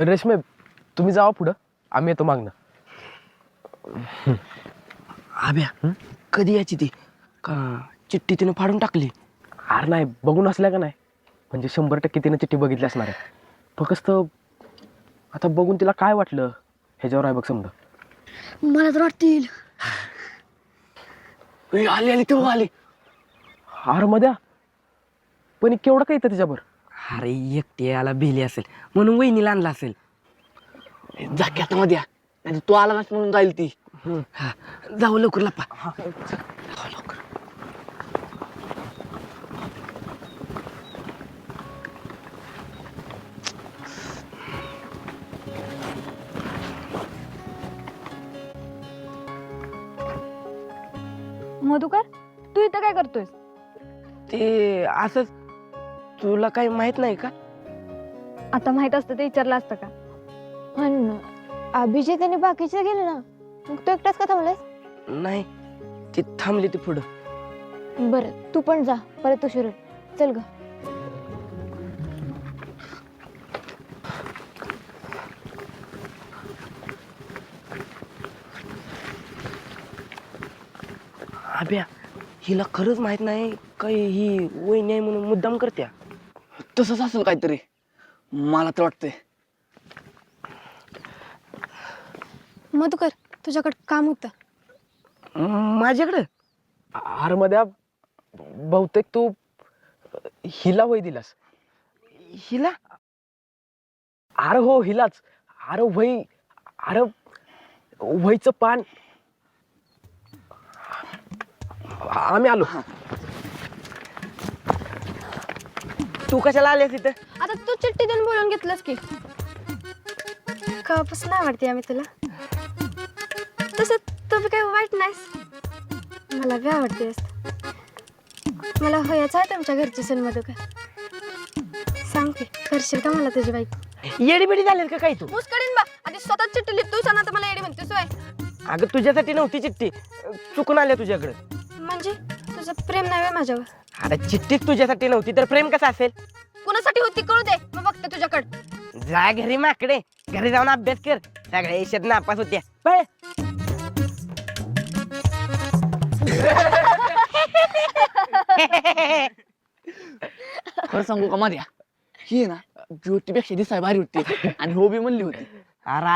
रेशमे तुम्ही जावा पुढं, आम्ही येतो मागणं. आब्या कधी यायची ती का चिठ्ठी तिने फाडून टाकली? अरे नाही, बघून असल्या का नाही, म्हणजे 100% तिने चिठ्ठी बघितली असणार आहे. फक्त आता बघून तिला काय वाटलं ह्याच्यावर आहे बघ समजा. मला तर वाटतील. आली आली तेव्हा आली. अरे मध्या, पण केवढं काय येतं त्याच्यावर? अरे एकटी याला भिली असेल म्हणून वहिनीला आणला असेल. जाक्यात मध्ये नाही तो आला नस म्हणून जाईल ती. हा, जाऊ लवकर लपा. जाऊ लवकर. मधुकर, तू इथं काय करतोयस? ते असंच. तुला काही माहित नाही का? आता माहित असतं ते विचारलं असतं का? पण अभिजित आणि बाकीचे गेले ना, मग तू एकटाच का थांबलास? नाही, ती थांबली ती पुढं. बरं तू पण जा, परत उशीर होईल. चल ग. आब्या हिला खरंच माहित नाही काही ही वहिनी आहे म्हणून मुद्दाम करत्या. तसंच असेल काहीतरी, मला तर वाटतंय. मधुकर, तुझ्याकडे काम होतं. माझ्याकडं? अरे मध्या, बहुतेक तू हिला वही दिलास. हिला? अरे हो, हिलाच. अरे वही, अरे वहीचं पान. आम्ही आलो. तू कशाला आलीस इथं? आता तू चिठ्ठी देऊन बोलून घेतलंस की. कवापासून आवडते आम्ही तुला. तसं तुम्ही काही वाईट नाहीस, मला बी आवडतेस. मला होयाचं आहे तुमच्या घरची सून मधुकर. सांग की, करशील का मला तुझी बाईक? येडीबिडी झालीस का काही तू? मुस्कडीन बा, आधी स्वतःच चिठ्ठी लिहितोस आणि आता मला येडी म्हणतेस होय. अगं तुझ्यासाठी नव्हती चिठ्ठी, चुकून आल्या तुझ्याकडे. म्हणजे तुझं प्रेम नाही होय माझ्यावर? अरे चिठ्ठीच तुझ्यासाठी नव्हती तर प्रेम कसं असेल? कुणासाठी होती कळू दे, मग बघते तुझ्याकडे. जा घरी माकडे, घरी जाऊन अभ्यास कर. सगळ्या यशात नापास होत्या. पळ. खरं सांगू का माझ्या, ही आहे ना ज्योतीपेक्षा दिसाय भारी होती आणि हो बी म्हणली होती. अरे